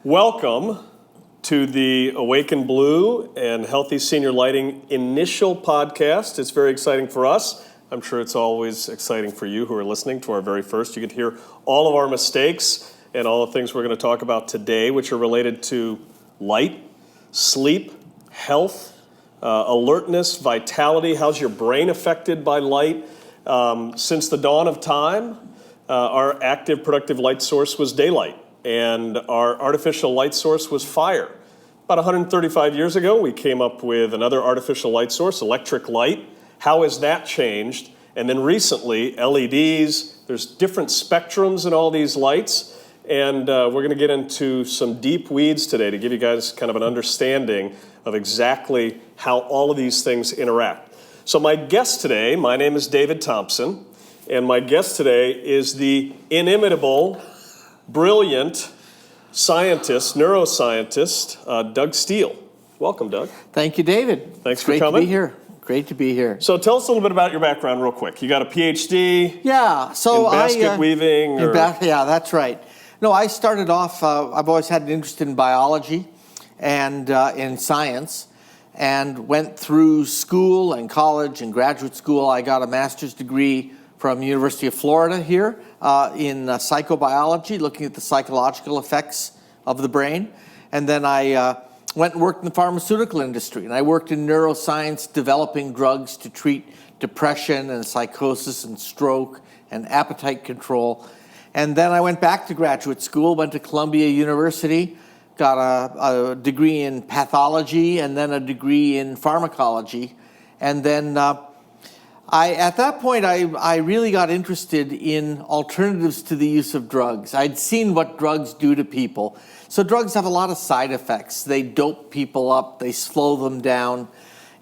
Welcome to the Awaken Blue and Healthy Senior Lighting initial podcast. It's very exciting for us. I'm sure it's always exciting for you who are listening to our very first. You get to hear all of our mistakes and all the things we're going to talk about today, which are related to light, sleep, health, alertness, vitality. How's your brain affected by light? Since the dawn of time, our active, productive light source was daylight. And our artificial light source was fire. About 135 years ago, we came up with another artificial light source, electric light. How has that changed? And then recently, LEDs, there's different spectrums in all these lights. And we're going to get into some deep weeds today to give you guys kind of an understanding of exactly how all of these things interact. So my guest today, my name is David Thompson, and my guest today is the inimitable, brilliant scientist, neuroscientist, Doug Steele. Welcome, Doug. Thank you, David. Thanks for coming. Great to be here. Great to be here. So tell us a little bit about your background real quick. You got a PhD in basket weaving? Yeah, that's right. No, I started off, I've always had an interest in biology and in science, and went through school and college and graduate school. I got a master's degree from University of Florida here in psychobiology, looking at the psychological effects of the brain. And then I went and worked in the pharmaceutical industry. And I worked in neuroscience, developing drugs to treat depression and psychosis and stroke and appetite control. And then I went back to graduate school, went to Columbia University, got a degree in pathology and then a degree in pharmacology. And then at that point, I really got interested in alternatives to the use of drugs. I'd seen what drugs do to people. So drugs have a lot of side effects. They dope people up, they slow them down,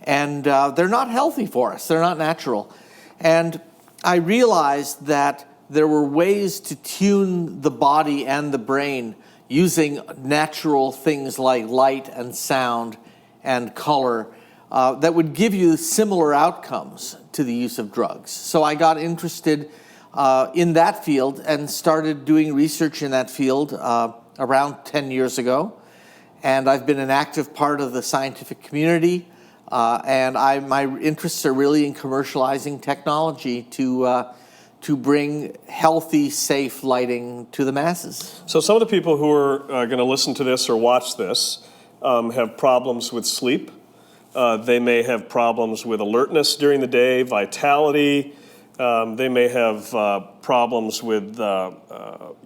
and they're not healthy for us. They're not natural. And I realized that there were ways to tune the body and the brain using natural things like light and sound and color that would give you similar outcomes to the use of drugs. So I got interested in that field and started doing research in that field around 10 years ago. And I've been an active part of the scientific community. And my interests are really in commercializing technology to bring healthy, safe lighting to the masses. So some of the people who are going to listen to this or watch this have problems with sleep. They may have problems with alertness during the day, vitality. They may have problems with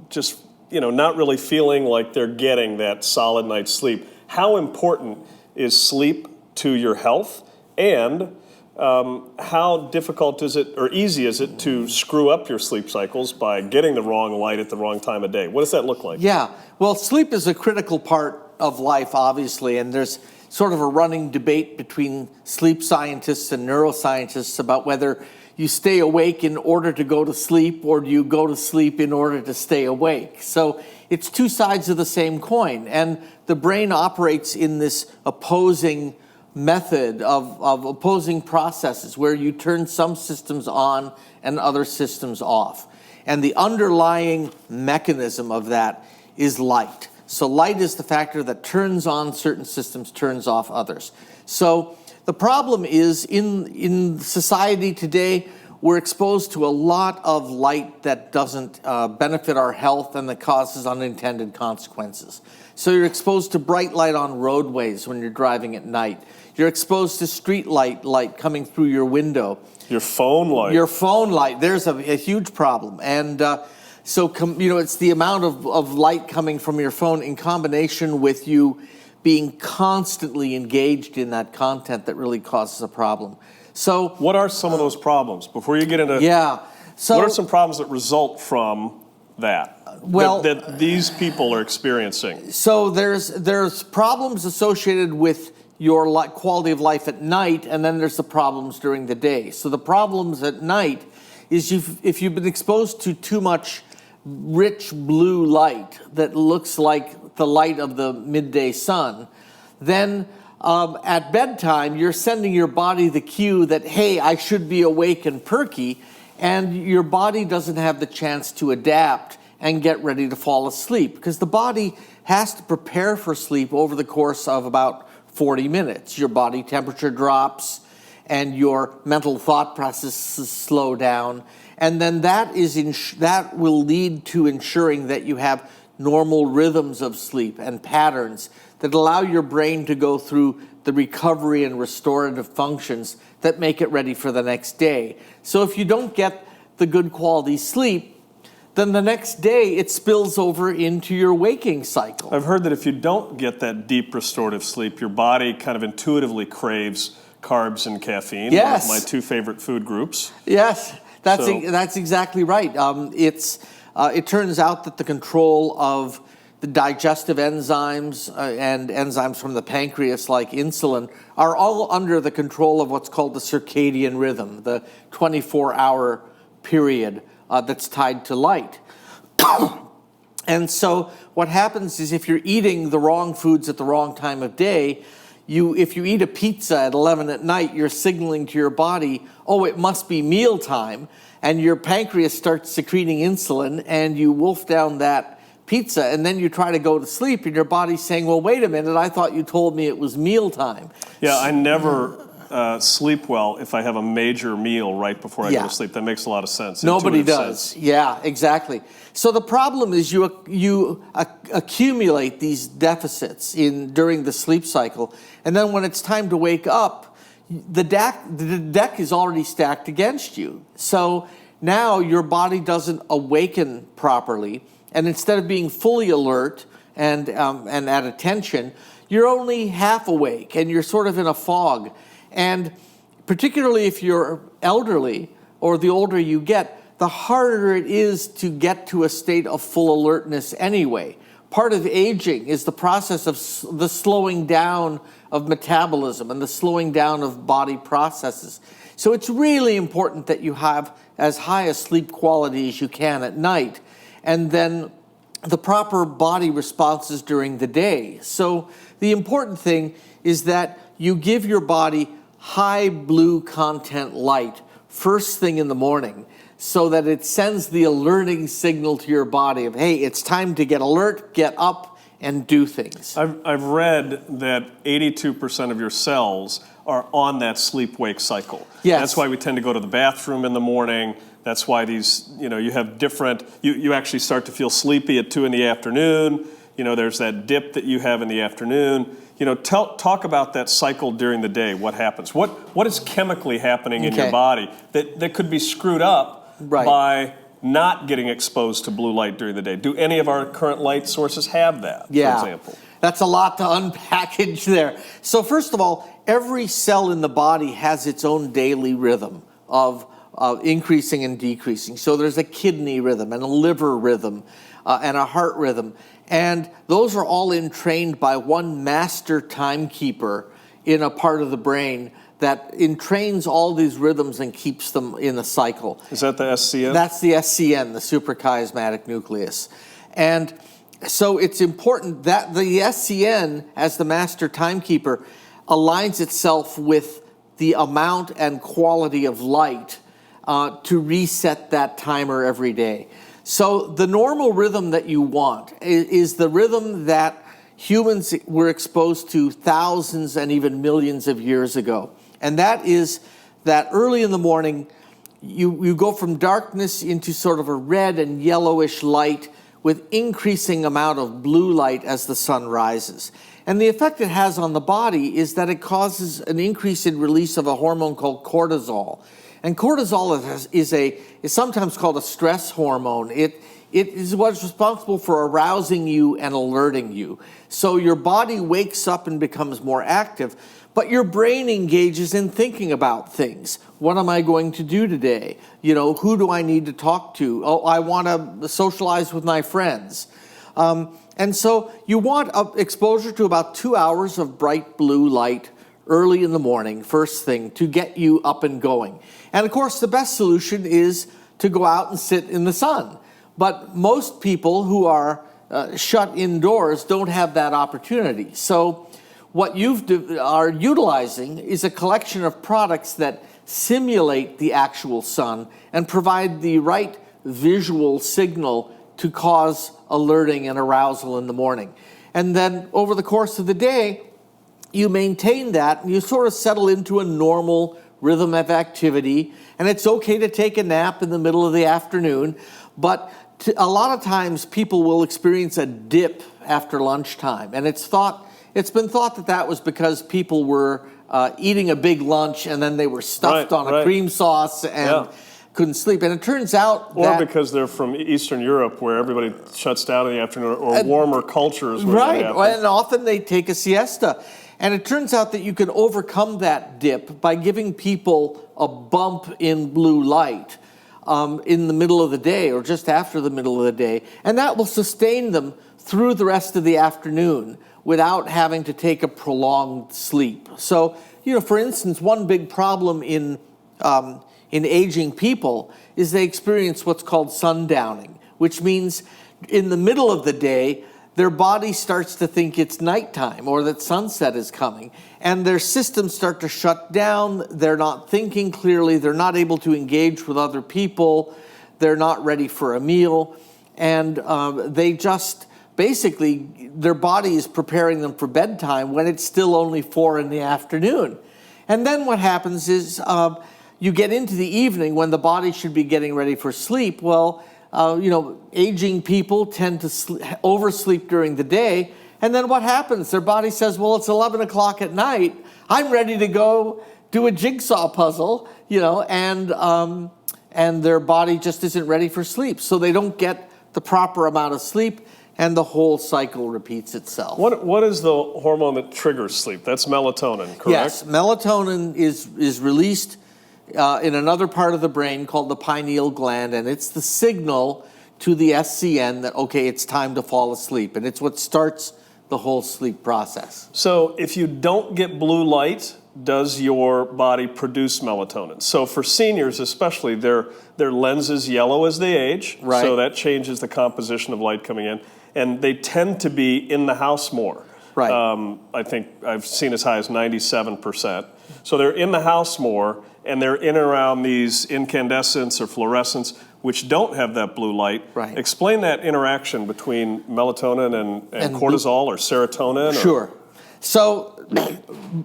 just, not really feeling like they're getting that solid night's sleep. How important is sleep to your health? And how difficult is it, or easy is it, to screw up your sleep cycles by getting the wrong light at the wrong time of day? What does that look like? Yeah, well, sleep is a critical part of life, obviously, and there's sort of a running debate between sleep scientists and neuroscientists about whether you stay awake in order to go to sleep or do you go to sleep in order to stay awake. So it's two sides of the same coin, and the brain operates in this opposing method of opposing processes where you turn some systems on and other systems off. And the underlying mechanism of that is light. So light is the factor that turns on certain systems, turns off others. So the problem is in society today, we're exposed to a lot of light that doesn't benefit our health and that causes unintended consequences. So you're exposed to bright light on roadways when you're driving at night. You're exposed to street light coming through your window. Your phone light. There's a huge problem. And so it's the amount of light coming from your phone in combination with you being constantly engaged in that content that really causes a problem. So what are some of those problems? Before you get into what are some problems that result from that? That these people are experiencing? So there's problems associated with your quality of life at night, and then there's the problems during the day. So the problems at night is if you've been exposed to too much rich blue light that looks like the light of the midday sun, then at bedtime, you're sending your body the cue that, hey, I should be awake and perky, and your body doesn't have the chance to adapt and get ready to fall asleep, because the body has to prepare for sleep over the course of about 40 minutes. Your body temperature drops and your mental thought processes slow down, and then that will lead to ensuring that you have normal rhythms of sleep and patterns that allow your brain to go through the recovery and restorative functions that make it ready for the next day. So if you don't get the good quality sleep, then the next day it spills over into your waking cycle. I've heard that if you don't get that deep restorative sleep, your body kind of intuitively craves carbs and caffeine. Yes. One of my two favorite food groups. Yes, that's exactly right. It turns out that the control of the digestive enzymes and enzymes from the pancreas, like insulin, are all under the control of what's called the circadian rhythm, the 24-hour period that's tied to light. And so what happens is, if you're eating the wrong foods at the wrong time of day, if you eat a pizza at 11 at night, you're signaling to your body, oh, it must be mealtime, and your pancreas starts secreting insulin, and you wolf down that pizza, and then you try to go to sleep, and your body's saying, well, wait a minute, I thought you told me it was mealtime. Yeah, I never sleep well if I have a major meal right before I go to sleep. That makes a lot of sense. Nobody does. Yeah, exactly. So the problem is you accumulate these deficits during the sleep cycle, and then when it's time to wake up, the deck is already stacked against you. So now your body doesn't awaken properly, and instead of being fully alert and at attention, you're only half awake, and you're sort of in a fog. And particularly if you're elderly, or the older you get, the harder it is to get to a state of full alertness anyway. Part of aging is the process of the slowing down of metabolism and the slowing down of body processes. So it's really important that you have as high a sleep quality as you can at night, and then the proper body responses during the day. So the important thing is that you give your body high blue content light first thing in the morning, so that it sends the alerting signal to your body of, hey, it's time to get alert, get up, and do things. I've read that 82% of your cells are on that sleep-wake cycle. Yes. That's why we tend to go to the bathroom in the morning. That's why you have different, you actually start to feel sleepy at 2 in the afternoon. There's that dip that you have in the afternoon. Talk about that cycle during the day. What happens? What is chemically happening in your body that could be screwed up by not getting exposed to blue light during the day? Do any of our current light sources have that, for example? That's a lot to unpackage there. So first of all, every cell in the body has its own daily rhythm of increasing and decreasing. So there's a kidney rhythm and a liver rhythm and a heart rhythm. And those are all entrained by one master timekeeper in a part of the brain that entrains all these rhythms and keeps them in a cycle. Is that the SCN? That's the SCN, the suprachiasmatic nucleus. And so it's important that the SCN, as the master timekeeper, aligns itself with the amount and quality of light to reset that timer every day. So the normal rhythm that you want is the rhythm that humans were exposed to thousands and even millions of years ago. And that is that early in the morning, you go from darkness into sort of a red and yellowish light with increasing amount of blue light as the sun rises. And the effect it has on the body is that it causes an increase in release of a hormone called cortisol. And cortisol is sometimes called a stress hormone. It is what's responsible for arousing you and alerting you. So your body wakes up and becomes more active, but your brain engages in thinking about things. What am I going to do today? Who do I need to talk to? Oh, I want to socialize with my friends. And so you want exposure to about 2 hours of bright blue light early in the morning, first thing, to get you up and going. And of course, the best solution is to go out and sit in the sun. But most people who are shut indoors don't have that opportunity. So what you are utilizing is a collection of products that simulate the actual sun and provide the right visual signal to cause alerting and arousal in the morning. And then over the course of the day, you maintain that and you sort of settle into a normal rhythm of activity. And it's okay to take a nap in the middle of the afternoon, but a lot of times people will experience a dip after lunchtime. And it's been thought that was because people were eating a big lunch and then they were stuffed on a cream sauce and couldn't sleep. And it turns out or because they're from Eastern Europe where everybody shuts down in the afternoon, or warmer cultures. Where and often they take a siesta. And it turns out that you can overcome that dip by giving people a bump in blue light in the middle of the day or just after the middle of the day. And that will sustain them through the rest of the afternoon without having to take a prolonged sleep. So, for instance, one big problem in aging people is they experience what's called sundowning, which means in the middle of the day, their body starts to think it's nighttime or that sunset is coming, and their systems start to shut down. They're not thinking clearly. They're not able to engage with other people. They're not ready for a meal, and they just basically, their body is preparing them for bedtime when it's still only 4 p.m. And then what happens is you get into the evening when the body should be getting ready for sleep. Well, aging people tend to oversleep during the day. And then what happens? Their body says, well, it's 11 o'clock at night. I'm ready to go do a jigsaw puzzle, and their body just isn't ready for sleep. So they don't get the proper amount of sleep, and the whole cycle repeats itself. What is the hormone that triggers sleep? That's melatonin, correct? Yes, melatonin is released in another part of the brain called the pineal gland, and it's the signal to the SCN that, okay, it's time to fall asleep, and it's what starts the whole sleep process. So if you don't get blue light, does your body produce melatonin? So for seniors especially, their lens is yellow as they age, so that changes the composition of light coming in, and they tend to be in the house more. I think I've seen as high as 97%. So they're in the house more, and they're in and around these incandescents or fluorescents, which don't have that blue light. Explain that interaction between melatonin and cortisol or serotonin. Sure. So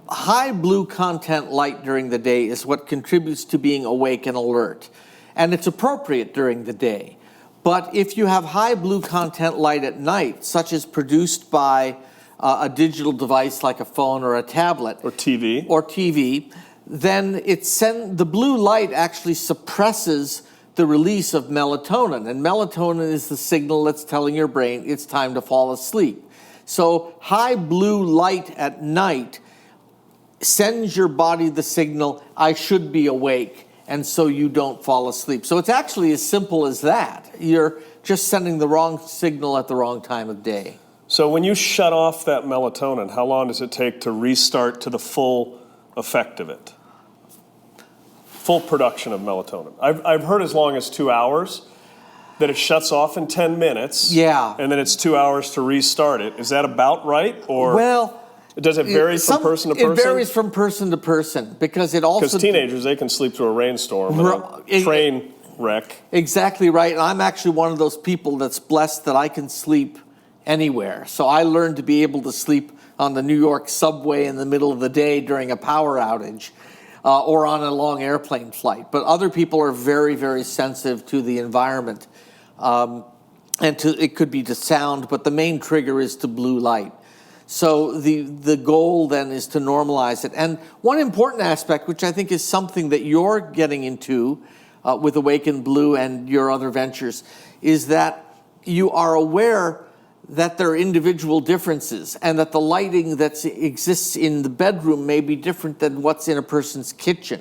high blue content light during the day is what contributes to being awake and alert. And it's appropriate during the day. But if you have high blue content light at night, such as produced by a digital device like a phone or a tablet. Or TV. Then the blue light actually suppresses the release of melatonin. And melatonin is the signal that's telling your brain it's time to fall asleep. So high blue light at night sends your body the signal, I should be awake, and so you don't fall asleep. So it's actually as simple as that. You're just sending the wrong signal at the wrong time of day. So when you shut off that melatonin, how long does it take to restart to the full effect of it? Full production of melatonin. I've heard as long as 2 hours, that it shuts off in 10 minutes. And then it's 2 hours to restart it. Is that about right? Or does it vary from person to person? It varies from person to person because teenagers, they can sleep through a rainstorm and a train wreck. Exactly right. And I'm actually one of those people that's blessed that I can sleep anywhere. So I learned to be able to sleep on the New York subway in the middle of the day during a power outage. Or on a long airplane flight. But other people are very, very sensitive to the environment. It could be to sound, but the main trigger is to blue light. So the goal then is to normalize it. And one important aspect, which I think is something that you're getting into with Awaken Blue and your other ventures, is that you are aware that there are individual differences and that the lighting that exists in the bedroom may be different than what's in a person's kitchen.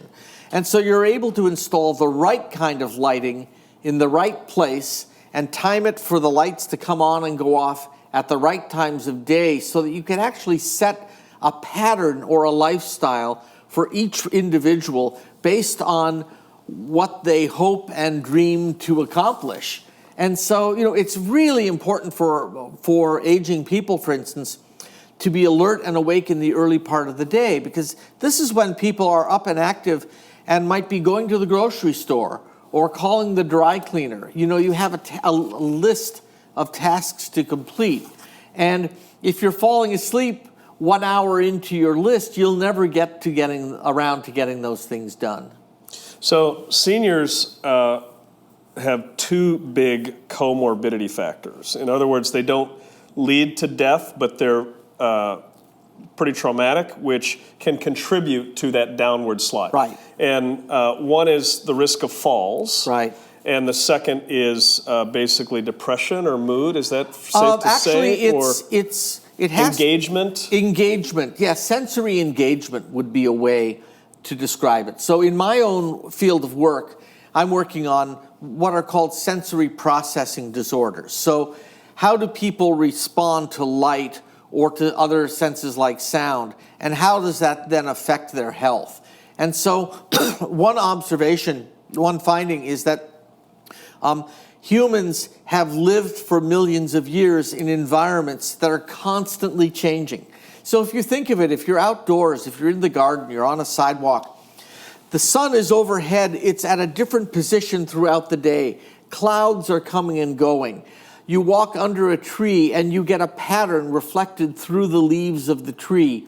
And so you're able to install the right kind of lighting in the right place and time it for the lights to come on and go off at the right times of day so that you can actually set a pattern or a lifestyle for each individual based on what they hope and dream to accomplish. And so, it's really important for aging people, for instance, to be alert and awake in the early part of the day, because this is when people are up and active and might be going to the grocery store or calling the dry cleaner. You have a list of tasks to complete. And if you're falling asleep 1 hour into your list, you'll never get to getting around to getting those things done. So seniors have two big comorbidity factors. In other words, they don't lead to death, but they're pretty traumatic, which can contribute to that downward slide. Right. And one is the risk of falls. Right. And the second is basically depression or mood. Is that safe to say? Actually, it has engagement. Engagement, yes. Sensory engagement would be a way to describe it. So in my own field of work, I'm working on what are called sensory processing disorders. So how do people respond to light or to other senses like sound, and how does that then affect their health? And so one finding is that humans have lived for millions of years in environments that are constantly changing. So if you think of it, if you're outdoors, if you're in the garden, you're on a sidewalk, the sun is overhead, it's at a different position throughout the day. Clouds are coming and going. You walk under a tree and you get a pattern reflected through the leaves of the tree.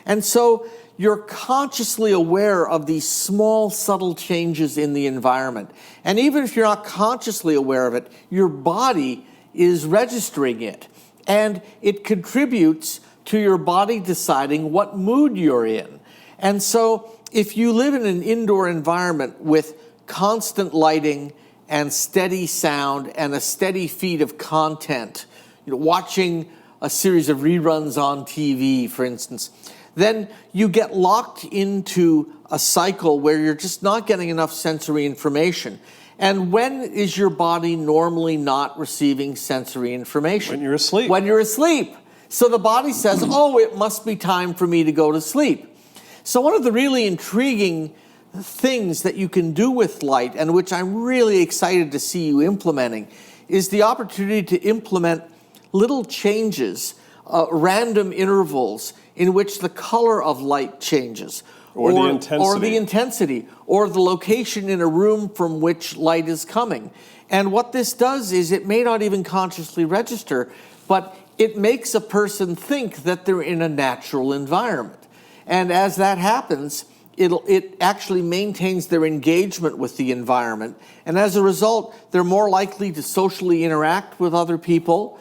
And so you're consciously aware of these small, subtle changes in the environment. And even if you're not consciously aware of it, your body is registering it. And it contributes to your body deciding what mood you're in. And so if you live in an indoor environment with constant lighting and steady sound and a steady feed of content, watching a series of reruns on TV, for instance, then you get locked into a cycle where you're just not getting enough sensory information. And when is your body normally not receiving sensory information? When you're asleep. When you're asleep. So the body says, oh, it must be time for me to go to sleep. So one of the really intriguing things that you can do with light, and which I'm really excited to see you implementing, is the opportunity to implement little changes, random intervals in which the color of light changes. Or the intensity, or the location in a room from which light is coming. And what this does is it may not even consciously register, but it makes a person think that they're in a natural environment. And as that happens, it actually maintains their engagement with the environment. And as a result, they're more likely to socially interact with other people.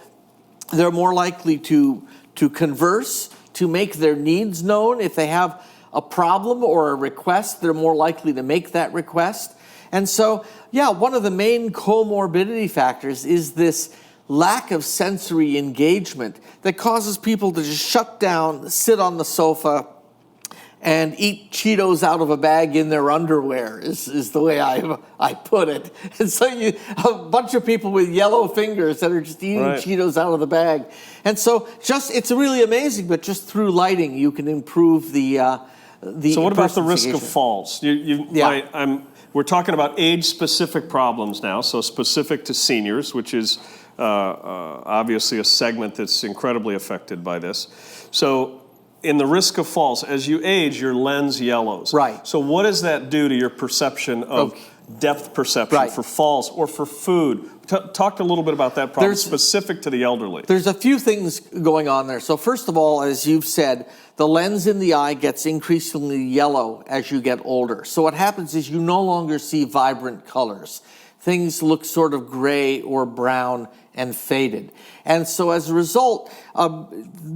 They're more likely to converse, to make their needs known. If they have a problem or a request, they're more likely to make that request. And so, one of the main comorbidity factors is this lack of sensory engagement that causes people to just shut down, sit on the sofa, and eat Cheetos out of a bag in their underwear is the way I put it. And so a bunch of people with yellow fingers that are just eating Cheetos out of the bag. And so it's really amazing, but just through lighting you can improve the So what about the risk of falls? We're talking about age-specific problems now, so specific to seniors, which is obviously a segment that's incredibly affected by this. So in the risk of falls, as you age, your lens yellows. Right. So what does that do to your perception of depth perception for falls or for food? Talk a little bit about that problem specific to the elderly. There's a few things going on there. So first of all, as you've said, the lens in the eye gets increasingly yellow as you get older. So what happens is you no longer see vibrant colors. Things look sort of gray or brown and faded. And so as a result,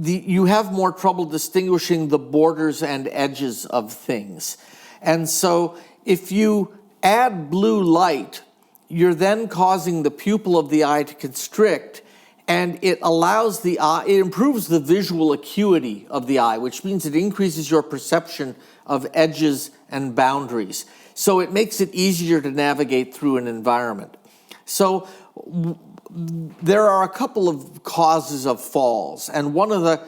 you have more trouble distinguishing the borders and edges of things. And so if you add blue light, you're then causing the pupil of the eye to constrict, and it allows the eye, it improves the visual acuity of the eye, which means it increases your perception of edges and boundaries. So it makes it easier to navigate through an environment. So there are a couple of causes of falls, and one of the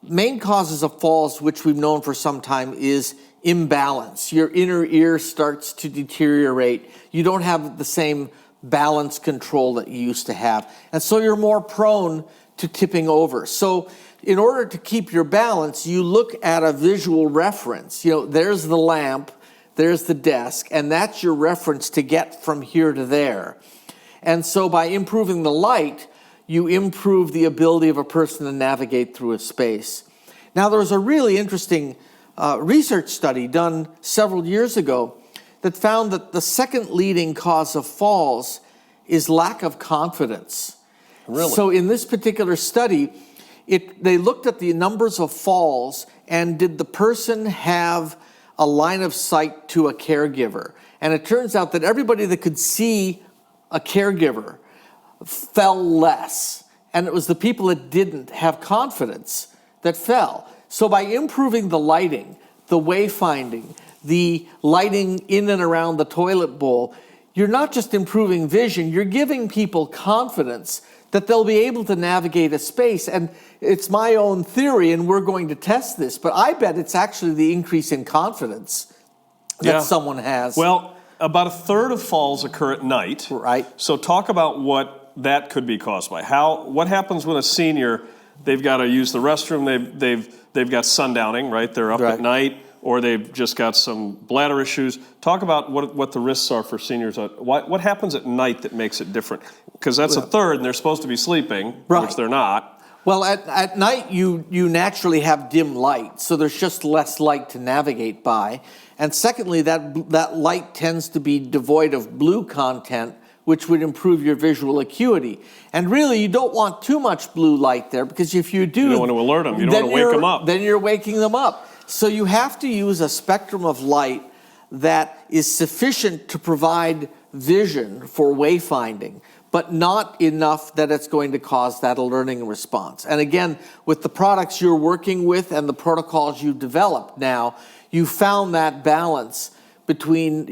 main causes of falls, which we've known for some time, is imbalance. Your inner ear starts to deteriorate. You don't have the same balance control that you used to have, and so you're more prone to tipping over. So in order to keep your balance, you look at a visual reference. There's the lamp, there's the desk, and that's your reference to get from here to there. And so by improving the light, you improve the ability of a person to navigate through a space. Now, there was a really interesting research study done several years ago that found that the second leading cause of falls is lack of confidence. Really? So in this particular study, they looked at the numbers of falls and did the person have a line of sight to a caregiver. And it turns out that everybody that could see a caregiver fell less. And it was the people that didn't have confidence that fell. So by improving the lighting, the wayfinding, the lighting in and around the toilet bowl, you're not just improving vision, you're giving people confidence that they'll be able to navigate a space. And it's my own theory, and we're going to test this, but I bet it's actually the increase in confidence that someone has. Well, about a third of falls occur at night. Right. So talk about what that could be caused by. What happens when a senior, they've got to use the restroom, they've got sundowning, right? They're up at night, or they've just got some bladder issues. Talk about what the risks are for seniors. What happens at night that makes it different? Because that's a third, and they're supposed to be sleeping, which they're not. Well, at night, you naturally have dim light, so there's just less light to navigate by. And secondly, that light tends to be devoid of blue content, which would improve your visual acuity. And really, you don't want too much blue light there, because if you do... You don't want to alert them. You don't want to wake them up. Then you're waking them up. So you have to use a spectrum of light that is sufficient to provide vision for wayfinding, but not enough that it's going to cause that alerting response. And again, with the products you're working with and the protocols you've developed now, you found that balance between,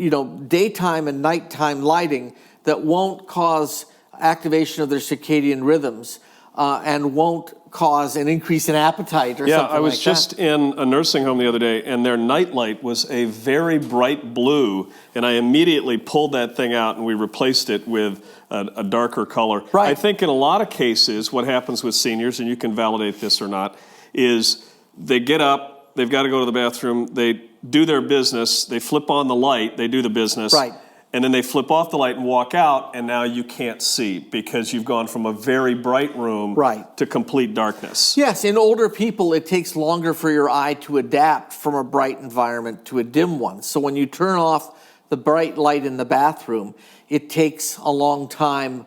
daytime and nighttime lighting that won't cause activation of their circadian rhythms and won't cause an increase in appetite or something like that. Yeah, I was just in a nursing home the other day, and their night light was a very bright blue, and I immediately pulled that thing out and we replaced it with a darker color. Right. I think in a lot of cases, what happens with seniors, and you can validate this or not, is they get up, they've got to go to the bathroom, they do their business, they flip on the light, they do the business. Right. And then they flip off the light and walk out, and now you can't see because you've gone from a very bright room to complete darkness. Yes, in older people, it takes longer for your eye to adapt from a bright environment to a dim one. So when you turn off the bright light in the bathroom, it takes a long time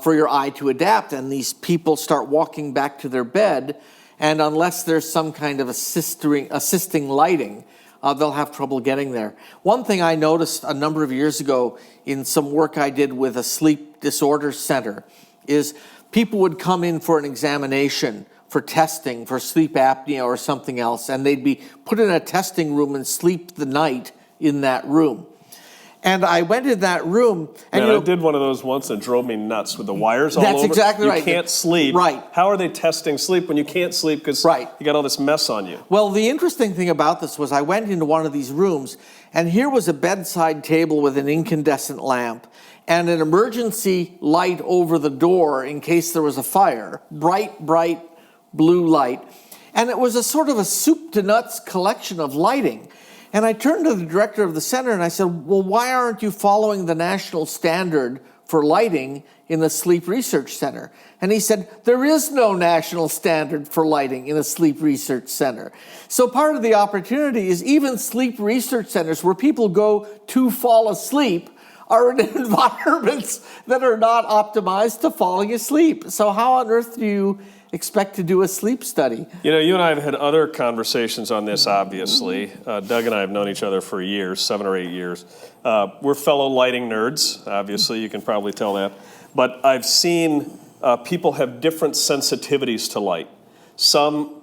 for your eye to adapt, and these people start walking back to their bed, and unless there's some kind of assisting lighting, they'll have trouble getting there. One thing I noticed a number of years ago in some work I did with a sleep disorder center is people would come in for an examination for testing for sleep apnea or something else, and they'd be put in a testing room and sleep the night in that room. And I went in that room, and I did one of those once and it drove me nuts with the wires all over. That's exactly right. You can't sleep. Right. How are they testing sleep when you can't sleep because you got all this mess on you? Well, the interesting thing about this was I went into one of these rooms, and here was a bedside table with an incandescent lamp and an emergency light over the door in case there was a fire. Bright blue light. And it was a sort of a soup to nuts collection of lighting. And I turned to the director of the center and I said, well, why aren't you following the national standard for lighting in the Sleep Research Center? And he said, there is no national standard for lighting in a sleep research center. So part of the opportunity is even sleep research centers where people go to fall asleep are in environments that are not optimized to falling asleep. So how on earth do you expect to do a sleep study? You and I have had other conversations on this, obviously. Doug and I have known each other for years, 7 or 8 years. We're fellow lighting nerds, obviously. You can probably tell that. But I've seen people have different sensitivities to light. Some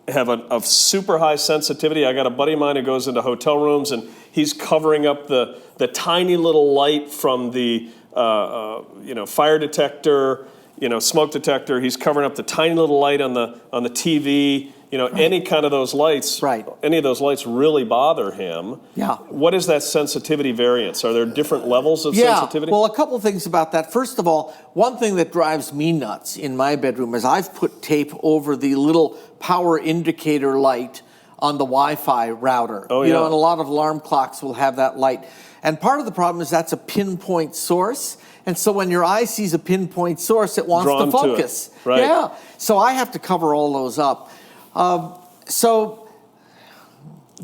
have a super high sensitivity. I got a buddy of mine who goes into hotel rooms and he's covering up the tiny little light from the fire detector, smoke detector. He's covering up the tiny little light on the TV. Any kind of those lights. Right. Any of those lights really bother him. Yeah. What is that sensitivity variance? Are there different levels of sensitivity? Well, a couple things about that. First of all, one thing that drives me nuts in my bedroom is I've put tape over the little power indicator light on the Wi-Fi router. Oh, You know, yeah. and a lot of alarm clocks will have that light. And part of the problem is that's a pinpoint source. And so when your eye sees a pinpoint source, it wants Drawn to to it. focus. Right. Yeah. So I have to cover all those up. So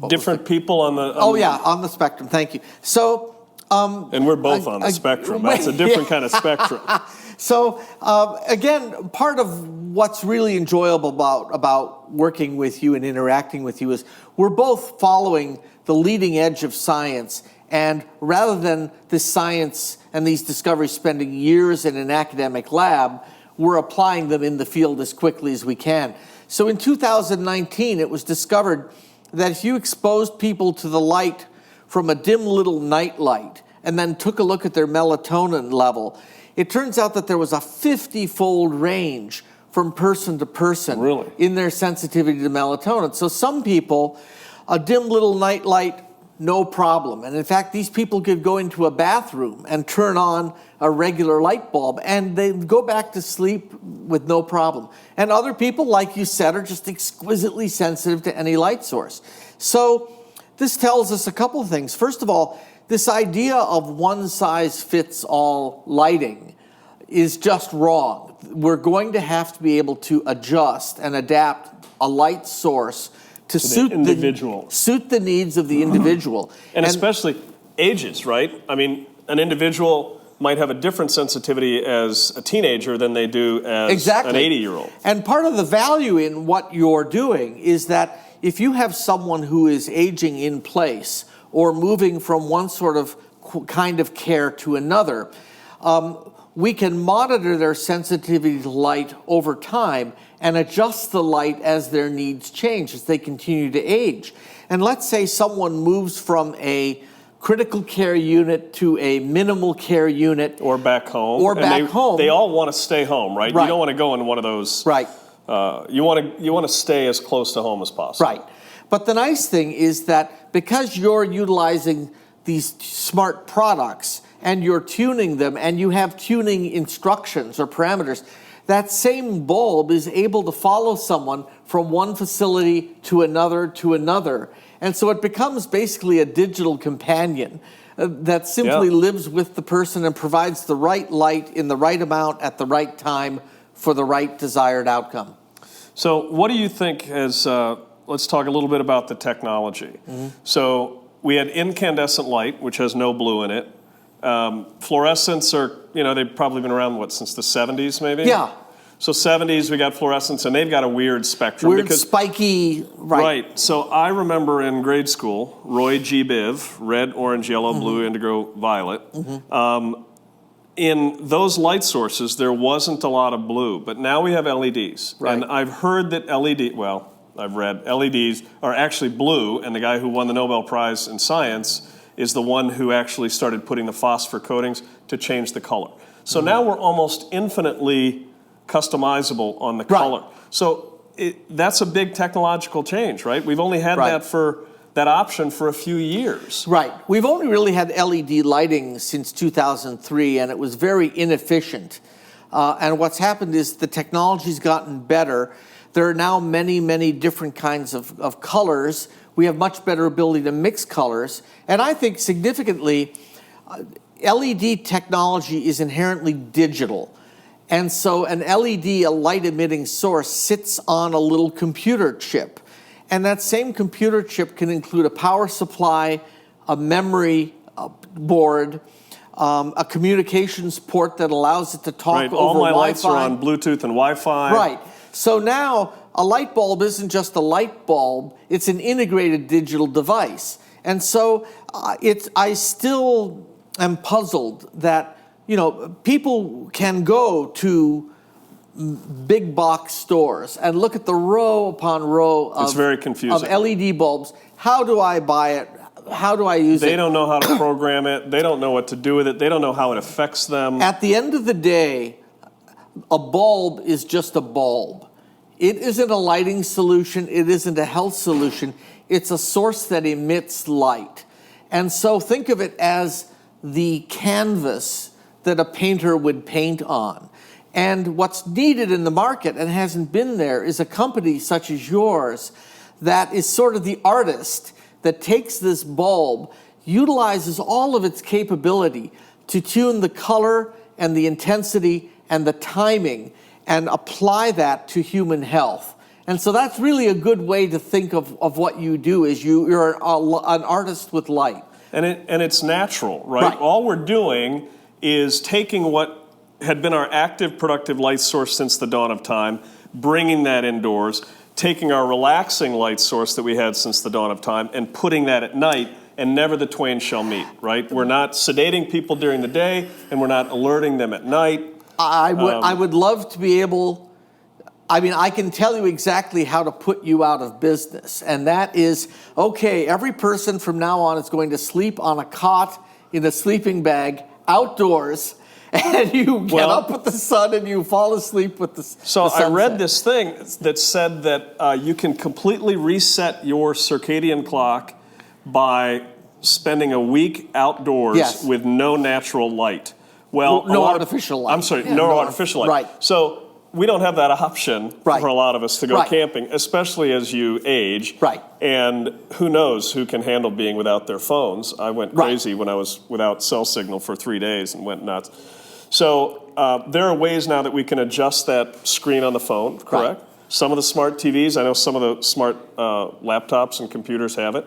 Different people on the... Oh, yeah, on the spectrum. Thank you. So, And we're both on the spectrum. That's a different kind of spectrum. so again, part of what's really enjoyable about working with you and interacting with you is we're both following the leading edge of science. And rather than this science and these discoveries spending years in an academic lab, we're applying them in the field as quickly as we can. So in 2019, it was discovered that if you exposed people to the light from a dim little night light and then took a look at their melatonin level, it turns out that there was a 50-fold range from person to person Really? in their sensitivity to melatonin. So some people, a dim little night light, no problem. And in fact, these people could go into a bathroom and turn on a regular light bulb and they go back to sleep with no problem. And other people, like you said, are just exquisitely sensitive to any light source. So this tells us a couple of things. First of all, this idea of one-size-fits-all lighting is just wrong. We're going to have to be able to adjust and adapt a light source to suit the needs of the individual. And especially ages, right? I mean, an individual might have a different sensitivity as a teenager than they do as Exactly. an 80-year-old. And part of the value in what you're doing is that if you have someone who is aging in place or moving from one sort of kind of care to another, we can monitor their sensitivity to light over time and adjust the light as their needs change, as they continue to age. And let's say someone moves from a critical care unit to a minimal care unit. Or back home. Home. They all want to stay home, right? Right. You don't want to go in one of those. Right. You want to stay as close to home as possible. Right. But the nice thing is that because you're utilizing these smart products and you're tuning them and you have tuning instructions or parameters, that same bulb is able to follow someone from one facility to another to another. And so it becomes basically a digital companion that simply lives with the person and provides the right light in the right amount at the right time for the right desired outcome. So what do you think as, let's talk a little bit about the technology. Mm-hmm. So we had incandescent light, which has no blue in it. Fluorescents are, they've probably been around, since the 70s maybe? Yeah. So 70s, we got fluorescents, and they've got a weird spectrum. Weird, spiky, right. Right. So I remember in grade school, Roy G. Biv, red, orange, yellow, blue, indigo, violet. Mm-hmm. In those light sources, there wasn't a lot of blue, but now we have LEDs. Right. And I've heard that I've read LEDs are actually blue, and the guy who won the Nobel Prize in Science is the one who actually started putting the phosphor coatings to change the color. So now we're almost infinitely customizable on the color. So that's a big technological change, right? We've only had that option for a few years. Right. We've only really had LED lighting since 2003, and it was very inefficient. And what's happened is the technology's gotten better. There are now many, many different kinds of colors. We have much better ability to mix colors. And I think significantly, LED technology is inherently digital. And so an LED, a light-emitting source, sits on a little computer chip. And that same computer chip can include a power supply, a memory board, a communications port that allows it to talk over Wi-Fi. All my lights are on Bluetooth and Wi-Fi. Right. So now a light bulb isn't just a light bulb, it's an integrated digital device. And so I still am puzzled that people can go to big box stores and look at the row upon row of, it's very confusing. of LED bulbs. How do I buy it? How do I use it? They don't know how to program it. They don't know what to do with it. They don't know how it affects them. At the end of the day, a bulb is just a bulb. It isn't a lighting solution. It isn't a health solution. It's a source that emits light. And so think of it as the canvas that a painter would paint on. And what's needed in the market and hasn't been there is a company such as yours that is sort of the artist that takes this bulb, utilizes all of its capability to tune the color and the intensity and the timing and apply that to human health. And so that's really a good way to think of what you do, is you're an artist with light. And it's natural, right? All we're doing is taking what had been our active, productive light source since the dawn of time, bringing that indoors, taking our relaxing light source that we had since the dawn of time, and putting that at night, and never the twain shall meet, right? We're not sedating people during the day, and we're not alerting them at night. I would love to be able, I can tell you exactly how to put you out of business. And that is, okay, every person from now on is going to sleep on a cot in a sleeping bag outdoors, and you get up with the sun and you fall asleep with the sunset. I read this thing that said that you can completely reset your circadian clock by spending a week outdoors with no natural light. Well, no artificial light. I'm sorry, no artificial light. Right. So we don't have that option for a lot of us to go camping, especially as you age. Right. And who knows who can handle being without their phones. I went crazy when I was without cell signal for 3 days and went nuts. So there are ways now that we can adjust that screen on the phone, correct? Right. Some of the smart TVs, I know some of the smart laptops and computers have it.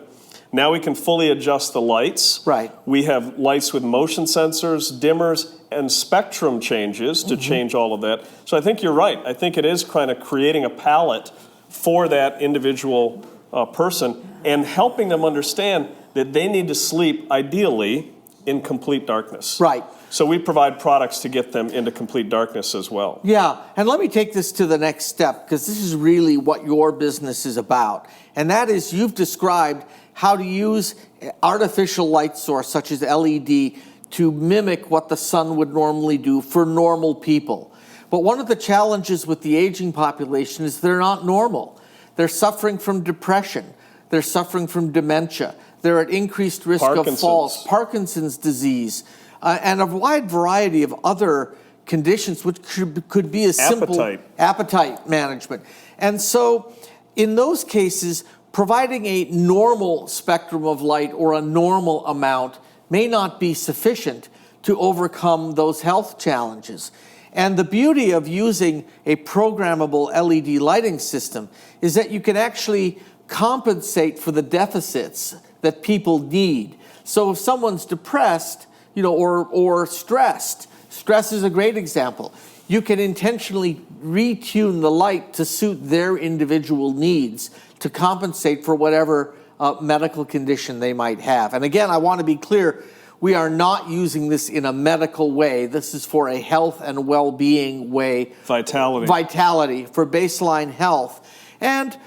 Now we can fully adjust the lights. Right. We have lights with motion sensors, dimmers, and spectrum changes to change all of that. So I think you're right. I think it is kind of creating a palette for that individual person and helping them understand that they need to sleep, ideally, in complete darkness. Right. So we provide products to get them into complete darkness as well. Yeah, and let me take this to the next step, because this is really what your business is about. And that is, you've described how to use artificial light source, such as LED, to mimic what the sun would normally do for normal people. But one of the challenges with the aging population is they're not normal. They're suffering from depression. They're suffering from dementia. They're at increased risk of falls, Parkinson's disease, and a wide variety of other conditions, which could be as simple appetite management. And so in those cases, providing a normal spectrum of light or a normal amount may not be sufficient to overcome those health challenges. And the beauty of using a programmable LED lighting system is that you can actually compensate for the deficits that people need. So if someone's depressed, or stressed, stress is a great example. You can intentionally retune the light to suit their individual needs to compensate for whatever medical condition they might have. And again, I want to be clear, we are not using this in a medical way. This is for a health and well-being way. Vitality for baseline health. And,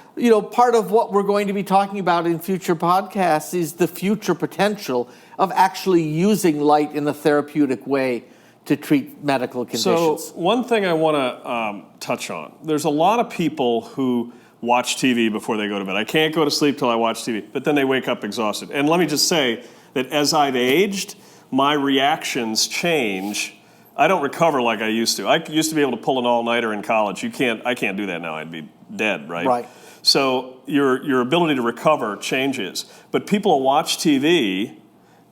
part of what we're going to be talking about in future podcasts is the future potential of actually using light in a therapeutic way to treat medical conditions. So one thing I want to touch on, there's a lot of people who watch TV before they go to bed. I can't go to sleep till I watch TV, but then they wake up exhausted. And let me just say that as I've aged, my reactions change. I don't recover like I used to. I used to be able to pull an all-nighter in college. I can't do that now. I'd be dead, right? Right. So your ability to recover changes. But people will watch TV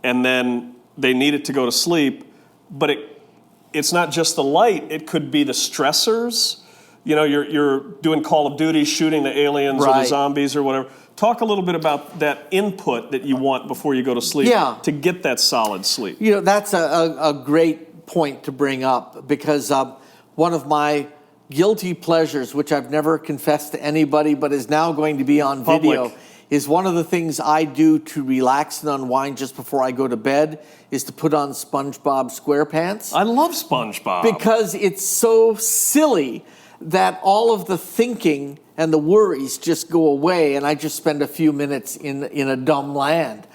and then they need it to go to sleep, but it's not just the light. It could be the stressors. You're doing Call of Duty, shooting the aliens or the zombies or whatever. Talk a little bit about that input that you want before you go to sleep to get that solid sleep. That's a great point to bring up, because one of my guilty pleasures, which I've never confessed to anybody but is now going to be on video, is one of the things I do to relax and unwind just before I go to bed is to put on SpongeBob SquarePants. I love SpongeBob. Because it's so silly that all of the thinking and the worries just go away, and I just spend a few minutes in a dumb land.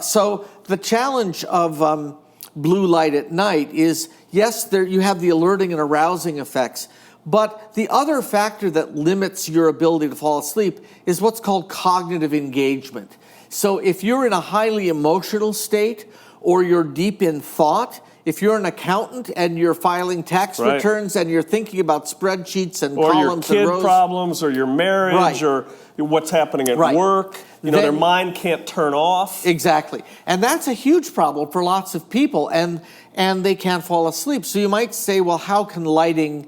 So the challenge of blue light at night is, yes, you have the alerting and arousing effects, but the other factor that limits your ability to fall asleep is what's called cognitive engagement. So if you're in a highly emotional state or you're deep in thought, if you're an accountant and you're filing tax Right. returns and you're thinking about spreadsheets and Or your columns and kid rows. problems, or your marriage, Right. or what's happening at Right. work. Their Then- mind can't turn off. Exactly. And that's a huge problem for lots of people, and they can't fall asleep. So you might say, well, how can lighting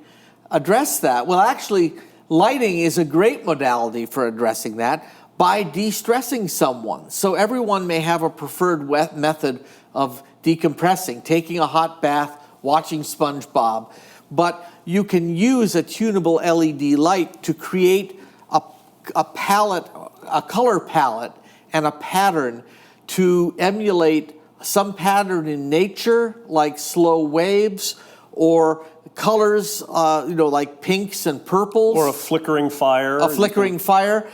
address that? Well, actually, lighting is a great modality for addressing that by de-stressing someone. So everyone may have a preferred method of decompressing, taking a hot bath, watching SpongeBob. But you can use a tunable LED light to create a palette, a color palette, and a pattern to emulate some pattern in nature, like slow waves, or colors, like pinks and purples. Or a flickering fire. A flickering fire.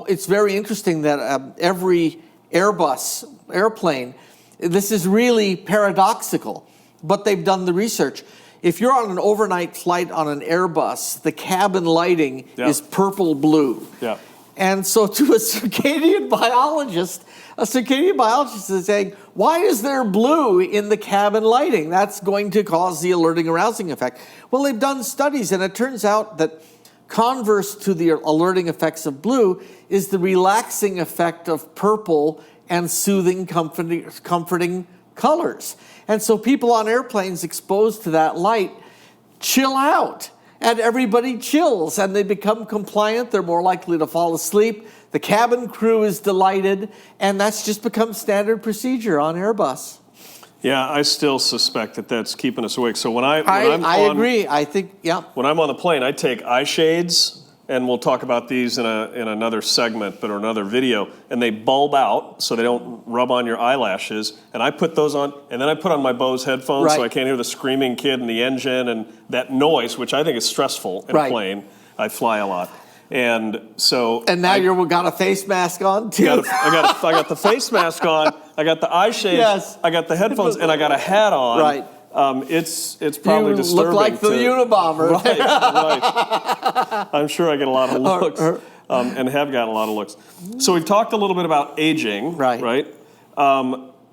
It's very interesting that every Airbus airplane, this is really paradoxical, but they've done the research. If you're on an overnight flight on an Airbus, the cabin lighting is purple-blue. Yeah. And so to a circadian biologist is saying, why is there blue in the cabin lighting? That's going to cause the alerting arousing effect. Well, they've done studies, and it turns out that converse to the alerting effects of blue is the relaxing effect of purple and soothing, comforting colors. And so people on airplanes exposed to that light chill out, and everybody chills, and they become compliant. They're more likely to fall asleep. The cabin crew is delighted, and that's just become standard procedure on Airbus. Yeah, I still suspect that that's keeping us awake. So I agree. I think, yeah. When I'm on the plane, I take eye shades, and we'll talk about these in another segment, or another video, and they bulb out so they don't rub on your eyelashes, and I put those on, and then I put on my Bose headphones so I can't hear the screaming kid in the engine and that noise, which I think is stressful in a plane. I fly a lot. And so... And now you've got a face mask on, too. I got the face mask on, I got the eye shades, I got the headphones, and I got a hat on. Right. It's probably disturbing. You look like the Unabomber. Right. I'm sure I get a lot of looks, and have gotten a lot of looks. So we've talked a little bit about aging, right?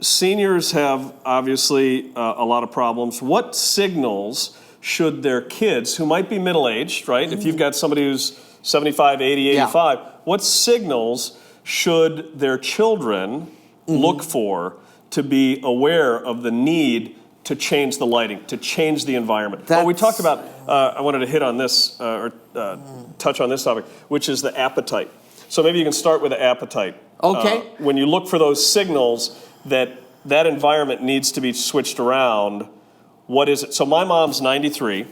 Seniors have obviously a lot of problems. What signals should their kids, who might be middle-aged, right? If you've got somebody who's 75, 80, 85, what signals should their children look for to be aware of the need to change the lighting, to change the environment? We talked about, I wanted to hit on this, touch on this topic, which is the appetite. So maybe you can start with the appetite. Okay. When you look for those signals that environment needs to be switched around, what is it? So my mom's 93.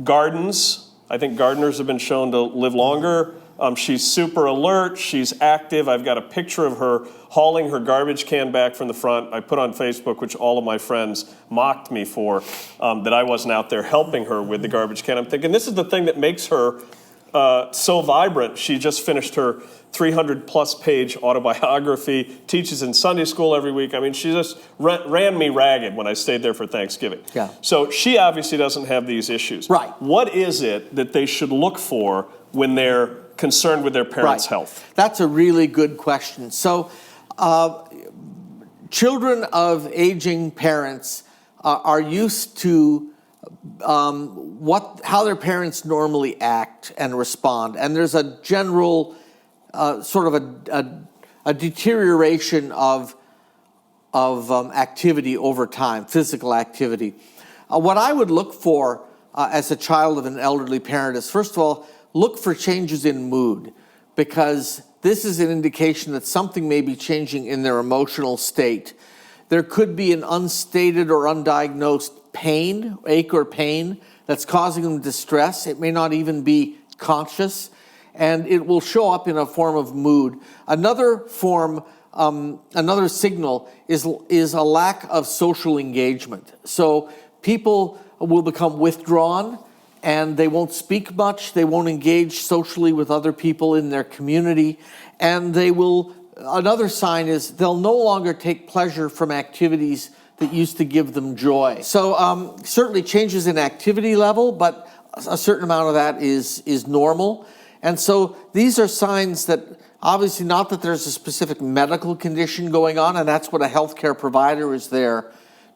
Gardens, I think gardeners have been shown to live longer. She's super alert. She's active. I've got a picture of her hauling her garbage can back from the front. I put on Facebook, which all of my friends mocked me for, that I wasn't out there helping her with the garbage can. I'm thinking, this is the thing that makes her so vibrant. She just finished her 300-plus page autobiography, teaches in Sunday school every week. I mean, she just ran me ragged when I stayed there for Thanksgiving. Yeah. So she obviously doesn't have these issues. Right. What is it that they should look for when they're concerned with their parents' health? That's a really good question. So children of aging parents are used to how their parents normally act and respond. And there's a general sort of a deterioration of activity over time, physical activity. What I would look for as a child of an elderly parent is, first of all, look for changes in mood, because this is an indication that something may be changing in their emotional state. There could be an unstated or undiagnosed pain, ache or pain, that's causing them distress. It may not even be conscious, and it will show up in a form of mood. Another signal is a lack of social engagement. So people will become withdrawn, and they won't speak much. They won't engage socially with other people in their community, and another sign is they'll no longer take pleasure from activities that used to give them joy. So certainly changes in activity level, but a certain amount of that is normal. And so these are signs that, obviously, not that there's a specific medical condition going on, and that's what a healthcare provider is there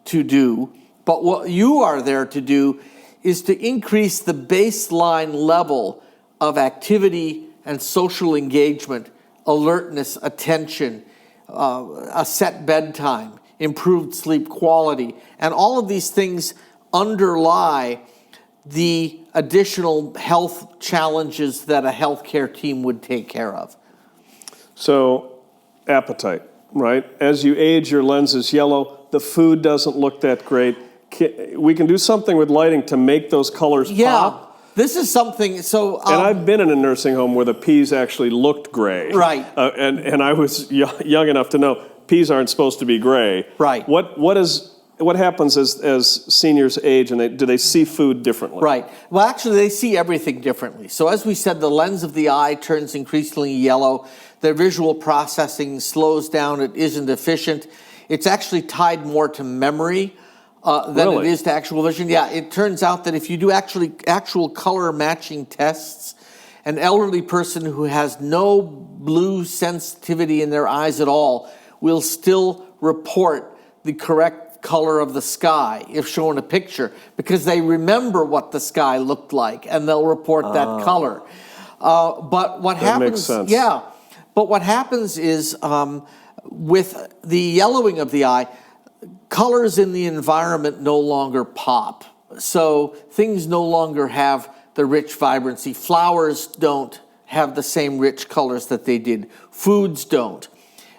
to do, but what you are there to do is to increase the baseline level of activity and social engagement, alertness, attention, a set bedtime, improved sleep quality, and all of these things underlie the additional health challenges that a healthcare team would take care of. So, appetite, right? As you age, your lens is yellow. The food doesn't look that great. We can do something with lighting to make those colors pop. This is something, so... and I've been in a nursing home where the peas actually looked gray. Right. And I was young enough to know peas aren't supposed to be gray. Right. What happens as seniors age, and do they see food differently? Right. Well, actually, they see everything differently. So as we said, the lens of the eye turns increasingly yellow. Their visual processing slows down. It isn't efficient. It's actually tied more to memory than it is to actual vision. Yeah, it turns out that if you do actual color matching tests, an elderly person who has no blue sensitivity in their eyes at all will still report the correct color of the sky if shown a picture, because they remember what the sky looked like and they'll report that color. But what happens? Makes sense. Yeah, but what happens is with the yellowing of the eye, colors in the environment no longer pop. So things no longer have the rich vibrancy. Flowers don't have the same rich colors that they did. Foods don't.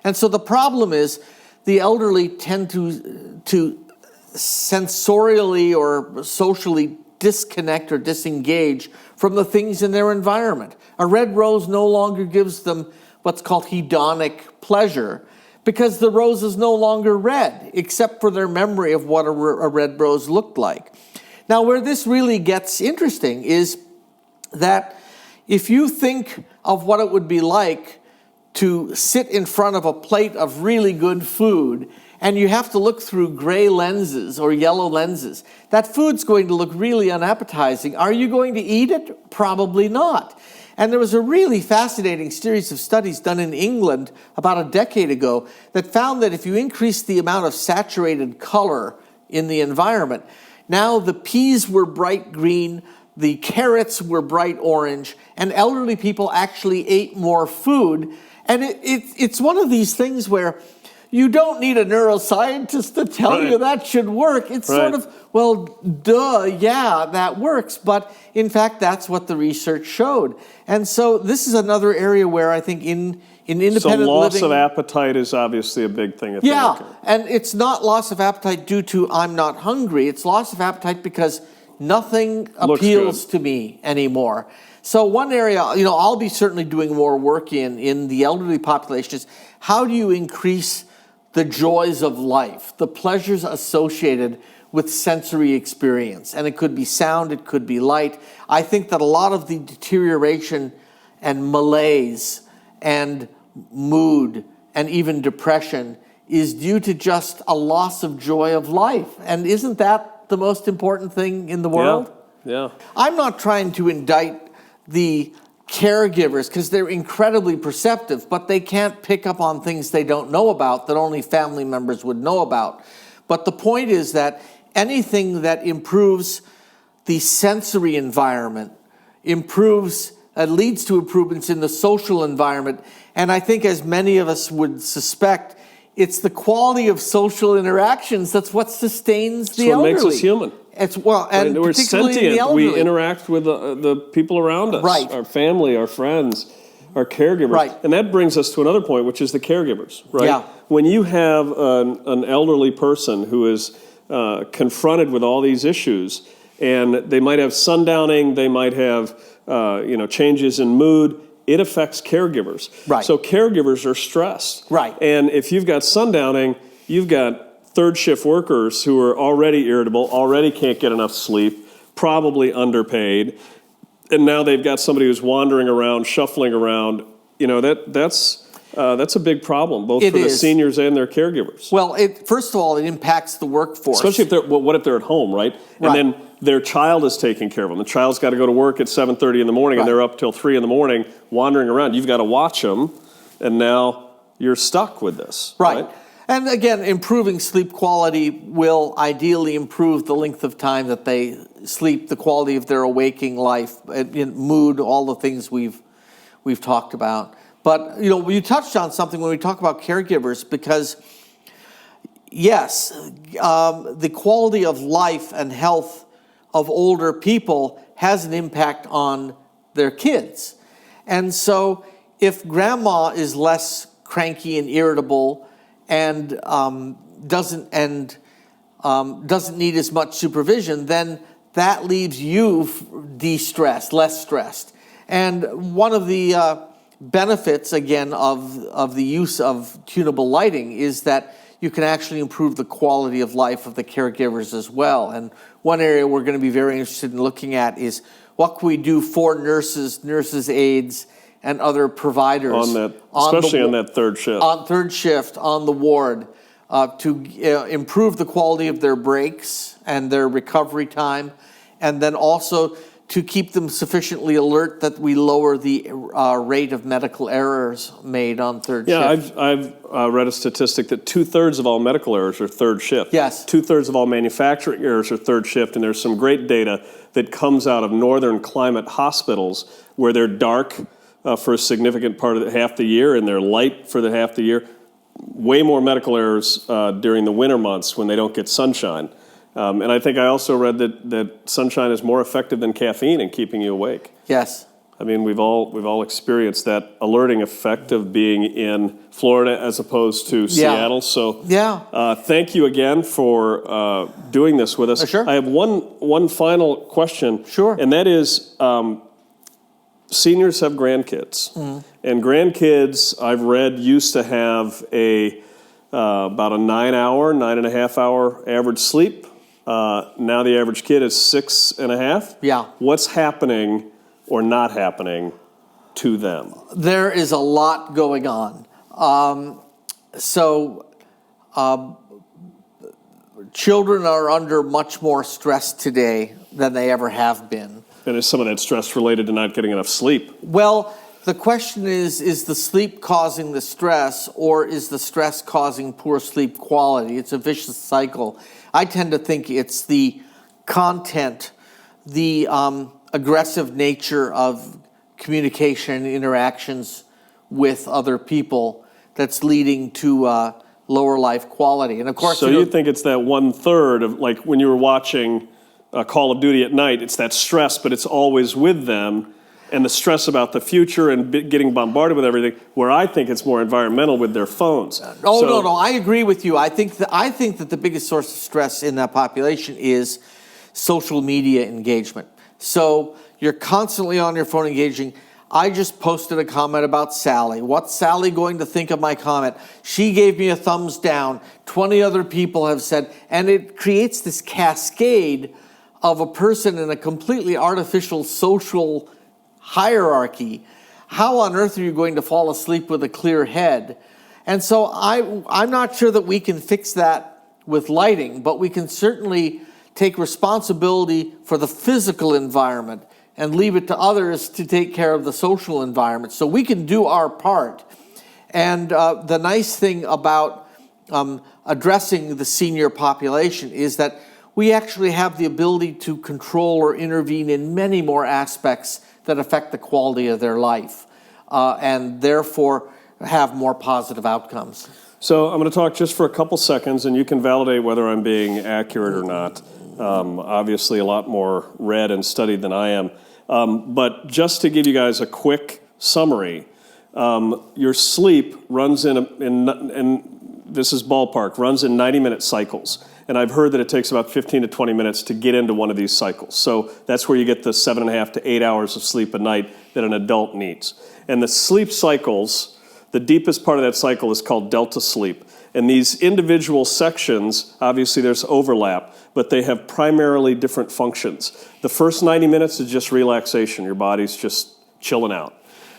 And so the problem is the elderly tend to sensorially or socially disconnect or disengage from the things in their environment. A red rose no longer gives them what's called hedonic pleasure, because the rose is no longer red, except for their memory of what a red rose looked like. Now, where this really gets interesting is that if you think of what it would be like to sit in front of a plate of really good food, and you have to look through gray lenses or yellow lenses, that food's going to look really unappetizing. Are you going to eat it? Probably not. And there was a really fascinating series of studies done in England about a decade ago that found that if you increase the amount of saturated color in the environment, now the peas were bright green, the carrots were bright orange, and elderly people actually ate more food. And it's one of these things where you don't need a neuroscientist to tell you that should work. It's sort of, well, duh, yeah, that works. But in fact, that's what the research showed. And so this is another area where I think in independent living... So loss of appetite is obviously a big thing. And it's not loss of appetite due to I'm not hungry. It's loss of appetite because nothing appeals to me anymore. So one area, I'll be certainly doing more work in the elderly population is how do you increase the joys of life, the pleasures associated with sensory experience. And it could be sound, it could be light. I think that a lot of the deterioration and malaise and mood and even depression is due to just a loss of joy of life. And isn't that the most important thing in the world? Yeah. I'm not trying to indict the caregivers because they're incredibly perceptive, but they can't pick up on things they don't know about that only family members would know about. But the point is that anything that improves the sensory environment leads to improvements in the social environment. And I think, as many of us would suspect, it's the quality of social interactions that's what sustains the elderly. What makes us human. And we're particularly sentient. the elderly. We interact with the people around us, our family, our friends, our caregivers. Right. And that brings us to another point, which is the caregivers, right? Yeah. When you have an elderly person who is confronted with all these issues, and they might have sundowning, they might have changes in mood, it affects caregivers. Right. So caregivers are stressed. Right. And if you've got sundowning, you've got third shift workers who are already irritable, already can't get enough sleep, probably underpaid, and now they've got somebody who's wandering around, shuffling around. That's a big problem, both for the seniors and their caregivers. Well, first of all, it impacts the workforce. Especially what if they're at home, right? And then their child is taking care of them. The child's got to go to work at 7:30 in the morning, and they're up till 3 in the morning wandering around. You've got to watch them, and now you're stuck with this. Right. And again, improving sleep quality will ideally improve the length of time that they sleep, the quality of their waking life, mood, all the things we've talked about. But, you touched on something when we talk about caregivers, because, yes, the quality of life and health of older people has an impact on their kids. And so if grandma is less cranky and irritable and doesn't need as much supervision, then that leaves you de-stressed, less stressed. And one of the benefits, again, of the use of tunable lighting is that you can actually improve the quality of life of the caregivers as well. And one area we're going to be very interested in looking at is what can we do for nurses' aides, and other providers on that, especially on that third shift. On third shift on the ward, to improve the quality of their breaks and their recovery time, and then also to keep them sufficiently alert that we lower the rate of medical errors made on third shift. Yeah, I've read a statistic that 2/3 of all medical errors are third shift. Yes. 2/3 of all manufacturing errors are third shift, and there's some great data that comes out of northern climate hospitals where they're dark for a significant part of half the year, and they're light for the half the year. Way more medical errors during the winter months when they don't get sunshine. And I think I also read that sunshine is more effective than caffeine in keeping you awake. Yes. I mean, we've all experienced that alerting effect of being in Florida as opposed to Seattle. So thank you again for doing this with us. Sure. I have one final question. Sure. And that is, seniors have grandkids. Mm-hmm. And grandkids, I've read, used to have about a 9.5 hour average sleep. Now the average kid is 6.5. Yeah. What's happening or not happening to them? There is a lot going on. Children are under much more stress today than they ever have been. And is some of that stress related to not getting enough sleep? Well, the question is the sleep causing the stress, or is the stress causing poor sleep quality? It's a vicious cycle. I tend to think it's the content, the aggressive nature of communication and interactions with other people that's leading to lower life quality. And of course, so you think it's that 1/3 of, like when you were watching Call of Duty at night, it's that stress, but it's always with them, and the stress about the future and getting bombarded with everything, where I think it's more environmental with their phones. No, I agree with you. I think that the biggest source of stress in that population is social media engagement. So you're constantly on your phone engaging. I just posted a comment about Sally. What's Sally going to think of my comment? She gave me a thumbs down. 20 other people have said, and it creates this cascade of a person in a completely artificial social hierarchy. How on earth are you going to fall asleep with a clear head? And so I'm not sure that we can fix that with lighting, but we can certainly take responsibility for the physical environment and leave it to others to take care of the social environment. So we can do our part. And the nice thing about addressing the senior population is that we actually have the ability to control or intervene in many more aspects that affect the quality of their life, and therefore have more positive outcomes. So I'm going to talk just for a couple seconds, and you can validate whether I'm being accurate or not. Obviously, a lot more read and studied than I am. But just to give you guys a quick summary, your sleep runs in this is ballpark, runs in 90-minute cycles. And I've heard that it takes about 15 to 20 minutes to get into one of these cycles. So that's where you get the 7.5 to 8 hours of sleep a night that an adult needs. And the sleep cycles, the deepest part of that cycle is called delta sleep. And these individual sections, obviously there's overlap, but they have primarily different functions. The first 90 minutes is just relaxation. Your body's just chilling out.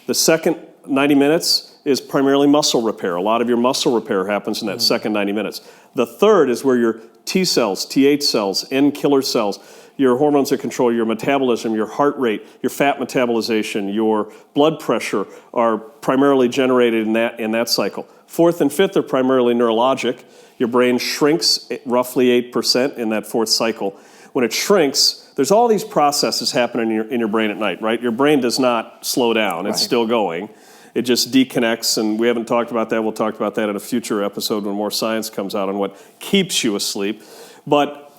The second 90 minutes is primarily muscle repair. A lot of your muscle repair happens in that second 90 minutes. The third is where your T cells, Th cells, N killer cells, your hormones that control your metabolism, your heart rate, your fat metabolization, your blood pressure are primarily generated in that cycle. Fourth and fifth are primarily neurologic. Your brain shrinks roughly 8% in that fourth cycle. When it shrinks, there's all these processes happening in your brain at night, right? Your brain does not slow down. It's still going. It just deconnects, and we haven't talked about that. We'll talk about that in a future episode when more science comes out on what keeps you asleep. But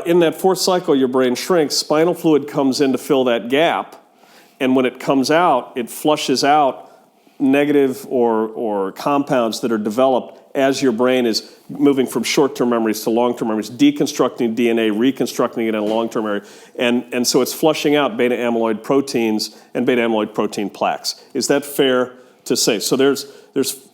in that fourth cycle, your brain shrinks. Spinal fluid comes in to fill that gap, and when it comes out, it flushes out negative or compounds that are developed as your brain is moving from short-term memories to long-term memories, deconstructing DNA, reconstructing it in a long-term area. And so it's flushing out beta-amyloid proteins and beta-amyloid protein plaques. Is that fair to say? So there's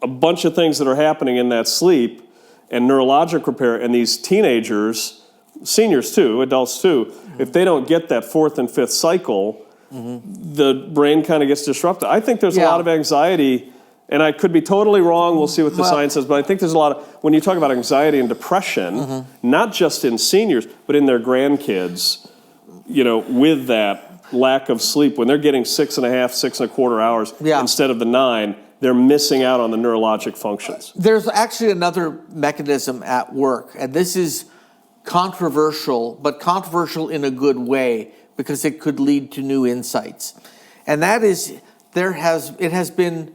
a bunch of things that are happening in that sleep and neurologic repair, and these teenagers, seniors too, adults too, if they don't get that fourth and fifth cycle, the brain kind of gets disrupted. I think there's a lot of anxiety, and I could be totally wrong. We'll see what the science says, but I think there's a lot of, when you talk about anxiety and depression, not just in seniors, but in their grandkids, with that lack of sleep, when they're getting 6.25 hours instead of the 9, they're missing out on the neurologic functions. There's actually another mechanism at work, and this is controversial, but controversial in a good way, because it could lead to new insights. And that is, it has been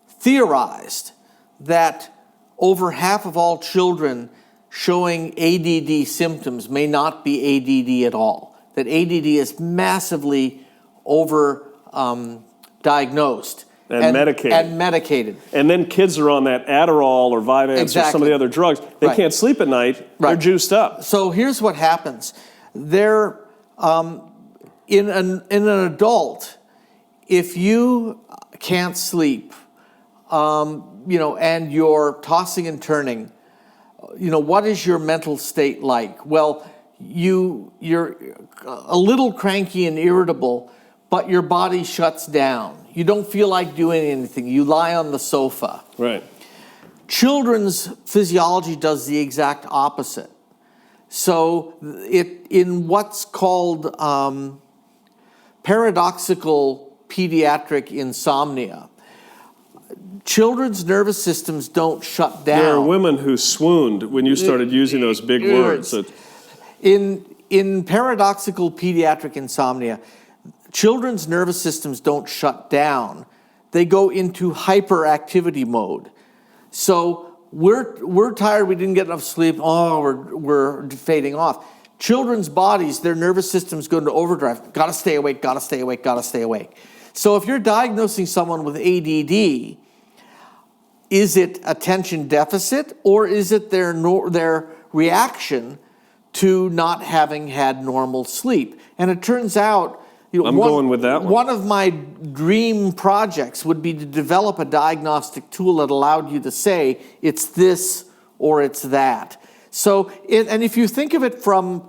theorized that over half of all children showing ADD symptoms may not be ADD at all. That ADD is massively diagnosed and medicated. And then kids are on that Adderall or Vyvanse or some of the other drugs. They can't sleep at night. They're juiced up. So here's what happens. In an adult, if you can't sleep, and you're tossing and turning, what is your mental state like? Well, you're a little cranky and irritable, but your body shuts down. You don't feel like doing anything. You lie on the sofa. Right. Children's physiology does the exact opposite. So in what's called paradoxical pediatric insomnia, children's nervous systems don't shut down. There are women who swooned when you started using those big words. In paradoxical pediatric insomnia, children's nervous systems don't shut down. They go into hyperactivity mode. So we're tired, we didn't get enough sleep, we're fading off. Children's bodies, their nervous systems go into overdrive. Gotta stay awake, gotta stay awake, gotta stay awake. So if you're diagnosing someone with ADD, is it attention deficit, or is it their reaction to not having had normal sleep? And it turns out, going with that one. One of my dream projects would be to develop a diagnostic tool that allowed you to say it's this or it's that. So, and if you think of it from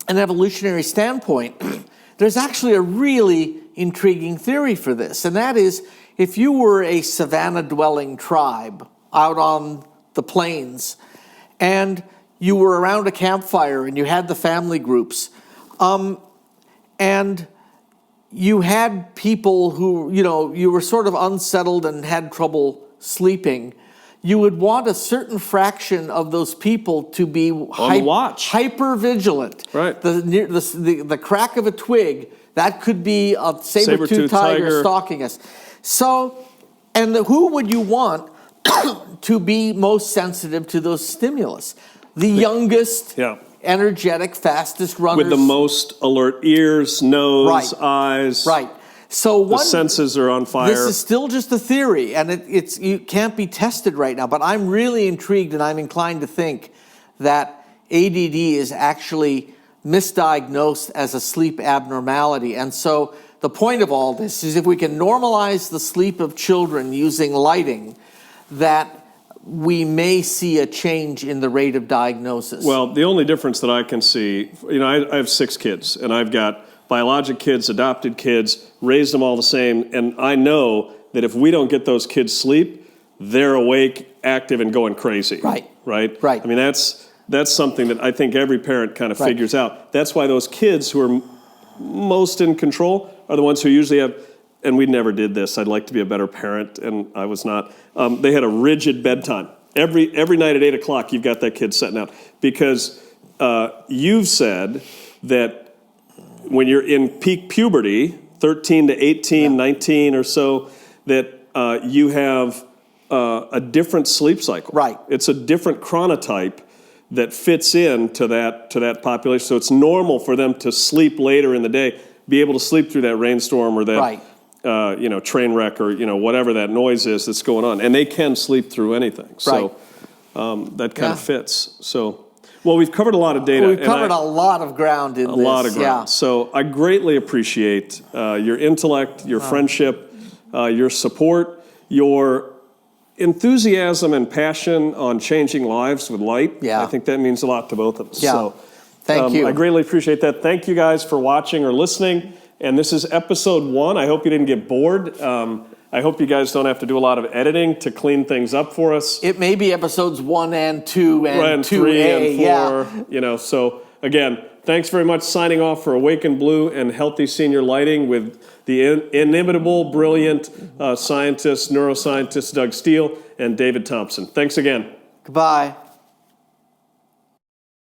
an evolutionary standpoint, there's actually a really intriguing theory for this, and that is, if you were a savanna-dwelling tribe out on the plains, and you were around a campfire and you had the family groups, and you had people who, you were sort of unsettled and had trouble sleeping, you would want a certain fraction of those people to be hyper vigilant. Right. The crack of a twig, that could be a saber-toothed tiger stalking us. So, and who would you want to be most sensitive to those stimulus? The youngest, energetic, fastest runners. With the most alert ears, nose, eyes. Right. So the senses are on fire. This is still just a theory, and it can't be tested right now. But I'm really intrigued, and I'm inclined to think that ADD is actually misdiagnosed as a sleep abnormality. And so the point of all this is, if we can normalize the sleep of children using lighting, that we may see a change in the rate of diagnosis. Well, the only difference that I can see, I have 6 kids, and I've got biologic kids, adopted kids, raised them all the same, and I know that if we don't get those kids sleep, they're awake, active, and going crazy. Right. I mean, that's something that I think every parent kind of figures out. That's why those kids who are most in control are the ones who usually have and we never did this. I'd like to be a better parent, and I was not. They had a rigid bedtime. Every night at 8 o'clock, you've got that kid setting out. Because you've said that when you're in peak puberty, 13 to 18, 19 or so, that you have a different sleep cycle. Right. It's a different chronotype that fits into that population. So it's normal for them to sleep later in the day, be able to sleep through that rainstorm or that right. Train wreck or whatever that noise is that's going on, and they can sleep through anything. So that kind of fits. So. Well, we've covered a lot of data. We've covered a lot of ground in this. A lot of ground. Yeah. So I greatly appreciate your intellect, your friendship, your support, your enthusiasm and passion on changing lives with light. Yeah. I think that means a lot to both of us. Yeah. So, thank you. I greatly appreciate that. Thank you guys for watching or listening. And this is episode 1. I hope you didn't get bored. I hope you guys don't have to do a lot of editing to clean things up for us. It may be episodes 1 and 2 and 2A, 3 and 4. So again, thanks very much. Signing off for Awaken Blue and Healthy Senior Lighting with the inimitable, brilliant neuroscientist Doug Steele and David Thompson. Thanks again. Goodbye.